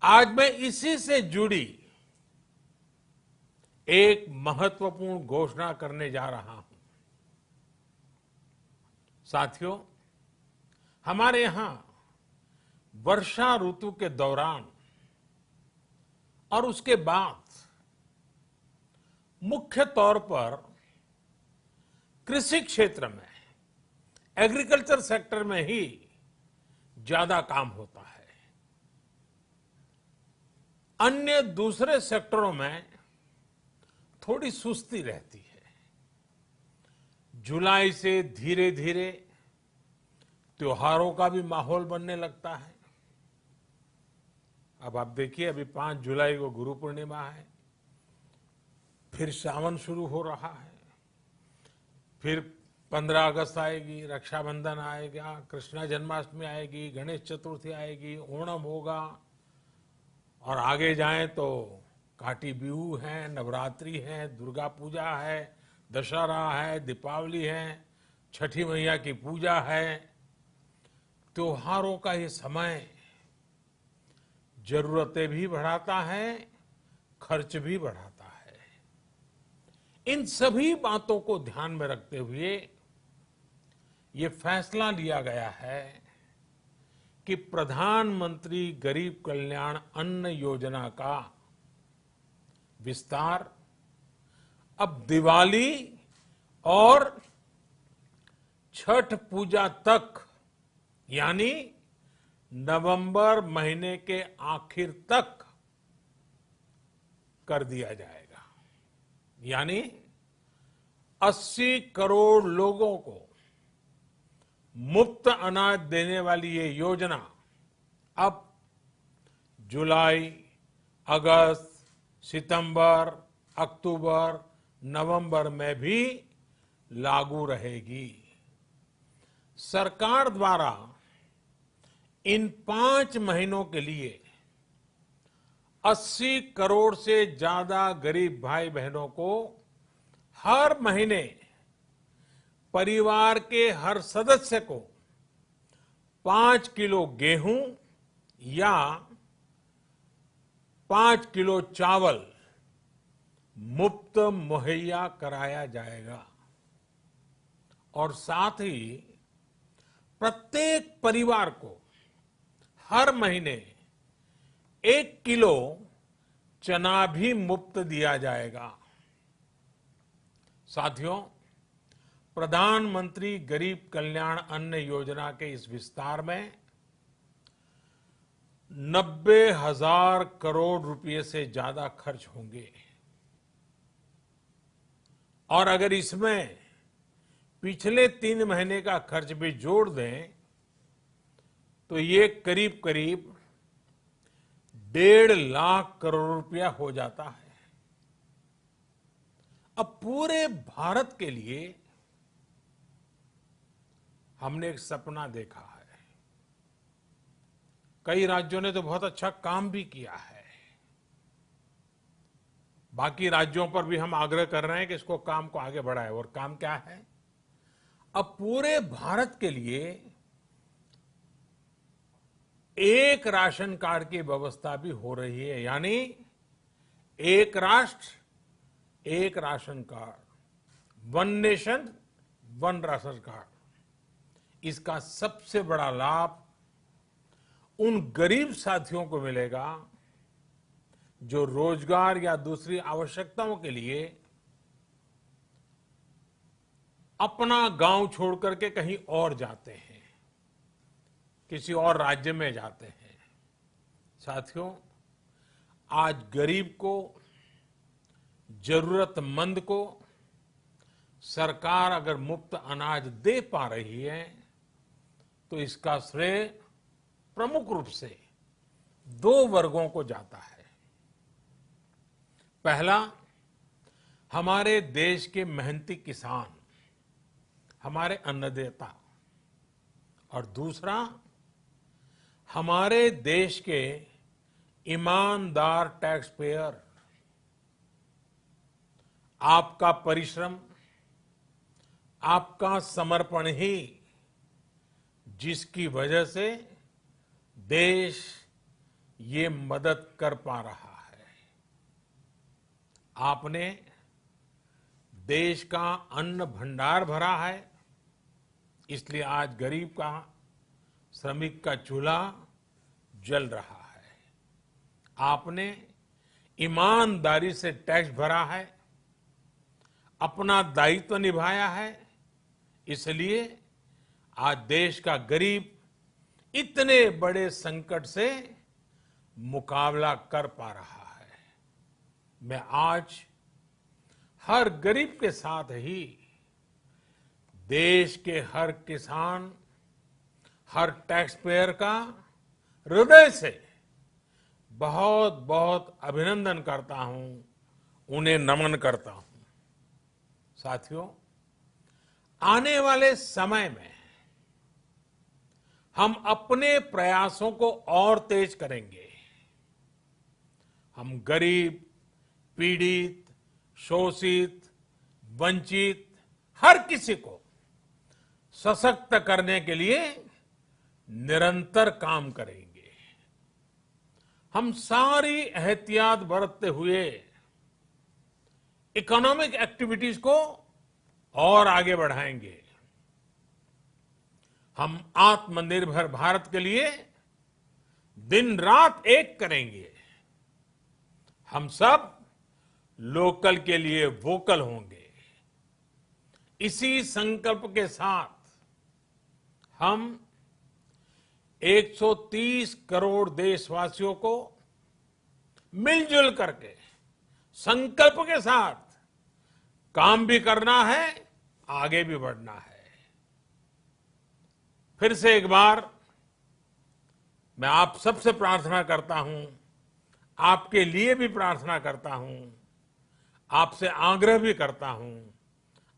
आज मैं इसी से जुड़ी एक महत्वपूर्ण घोषणा करने जा रहा हूं। साथियों, हमारे यहां वर्षा ऋतु के दौरान और उसके बाद मुख्य तौर पर कृषि क्षेत्र में, एग्रीकल्चर सेक्टर में ही ज्यादा काम होता है। अन्य दूसरे सेक्टरों में थोड़ी सुस्ती रहती है। जुलाई से धीरे धीरे त्योहारों का भी माहौल बनने लगता है। अब आप देखिए, अभी 5 जुलाई को गुरु पूर्णिमा है, फिर सावन शुरू हो रहा है, फिर 15 अगस्त आएगी, रक्षाबंधन आएगा, कृष्णा जन्माष्टमी आएगी, गणेश चतुर्थी आएगी, ओणम होगा, और आगे जाएं तो काटी बिहू है, नवरात्रि है, दुर्गा पूजा है, दशहरा है, दीपावली है, छठी मैया की पूजा है। त्योहारों का ये समय जरूरतें भी बढ़ाता है, खर्च भी बढ़ाता है। इन सभी बातों को ध्यान में रखते हुए ये फैसला लिया गया है कि प्रधानमंत्री गरीब कल्याण अन्न योजना का विस्तार अब दिवाली और छठ पूजा तक, यानी नवंबर महीने के आखिर तक कर दिया जाएगा। यानी 80 करोड़ लोगों को मुफ्त अनाज देने वाली ये योजना अब जुलाई, अगस्त, सितंबर, अक्टूबर, नवंबर में भी लागू रहेगी। सरकार द्वारा इन 5 महीनों के लिए 80 करोड़ से ज्यादा गरीब भाई बहनों को हर महीने परिवार के हर सदस्य को 5 किलो गेहूं या 5 किलो चावल मुफ्त मुहैया कराया जाएगा। और साथ ही प्रत्येक परिवार को हर महीने 1 किलो चना भी मुफ्त दिया जाएगा। साथियों, प्रधानमंत्री गरीब कल्याण अन्न योजना के इस विस्तार में 90,000 करोड़ रुपए से ज्यादा खर्च होंगे। और अगर इसमें पिछले 3 महीने का खर्च भी जोड़ दें तो ये करीब करीब 1.5 लाख करोड़ रुपया हो जाता है। अब पूरे भारत के लिए हमने एक सपना देखा है। कई राज्यों ने तो बहुत अच्छा काम भी किया है। बाकी राज्यों पर भी हम आग्रह कर रहे हैं कि इसको काम को आगे बढ़ाएं। और काम क्या है? अब पूरे भारत के लिए एक राशन कार्ड की व्यवस्था भी हो रही है। यानी एक राष्ट्र एक ration card, one nation one ration card. इसका सबसे बड़ा लाभ उन गरीब साथियों को मिलेगा जो रोजगार या दूसरी आवश्यकताओं के लिए अपना गांव छोड़ करके कहीं और जाते हैं, किसी और राज्य में जाते हैं। साथियों, आज गरीब को, जरूरतमंद को सरकार अगर मुफ्त अनाज दे पा रही है तो इसका श्रेय प्रमुख रूप से 2 वर्गों को जाता है। पहला, हमारे देश के मेहनती किसान, हमारे अन्नदाता, और दूसरा हमारे देश के ईमानदार टैक्स पेयर। आपका परिश्रम, आपका समर्पण ही जिसकी वजह से देश ये मदद कर पा रहा है। आपने देश का अन्न भंडार भरा है, इसलिए आज गरीब का, श्रमिक का चूल्हा जल रहा है। आपने ईमानदारी से टैक्स भरा है, अपना दायित्व निभाया है, इसलिए आज देश का गरीब इतने बड़े संकट से मुकाबला कर पा रहा है। मैं आज हर गरीब के साथ ही देश के हर किसान, हर टैक्स पेयर का हृदय से बहुत बहुत अभिनंदन करता हूं, उन्हें नमन करता हूं। साथियों, आने वाले समय में हम अपने प्रयासों को और तेज करेंगे। हम गरीब, पीड़ित, शोषित, वंचित हर किसी को सशक्त करने के लिए निरंतर काम करेंगे। हम सारी एहतियात बरतते हुए इकोनॉमिक एक्टिविटीज को और आगे बढ़ाएंगे। हम आत्मनिर्भर भारत के लिए दिन रात एक करेंगे। हम सब लोकल के लिए वोकल होंगे। इसी संकल्प के साथ हम 130 करोड़ देशवासियों को मिलजुल करके संकल्प के साथ काम भी करना है, आगे भी बढ़ना है। फिर से एक बार मैं आप सबसे प्रार्थना करता हूं, आपके लिए भी प्रार्थना करता हूं, आपसे आग्रह भी करता हूं,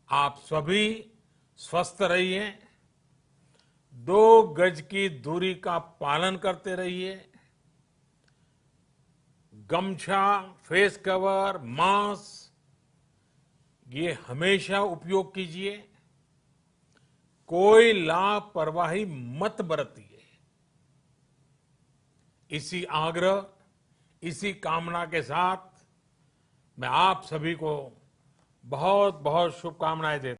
आप सभी स्वस्थ रहिए, 2 गज की दूरी का पालन करते रहिए, गमछा, फेस कवर, मास्क ये हमेशा उपयोग कीजिए। कोई लापरवाही मत बरतिए। इसी आग्रह, इसी कामना के साथ मैं आप सभी को बहुत बहुत शुभकामनाएं देता हूं।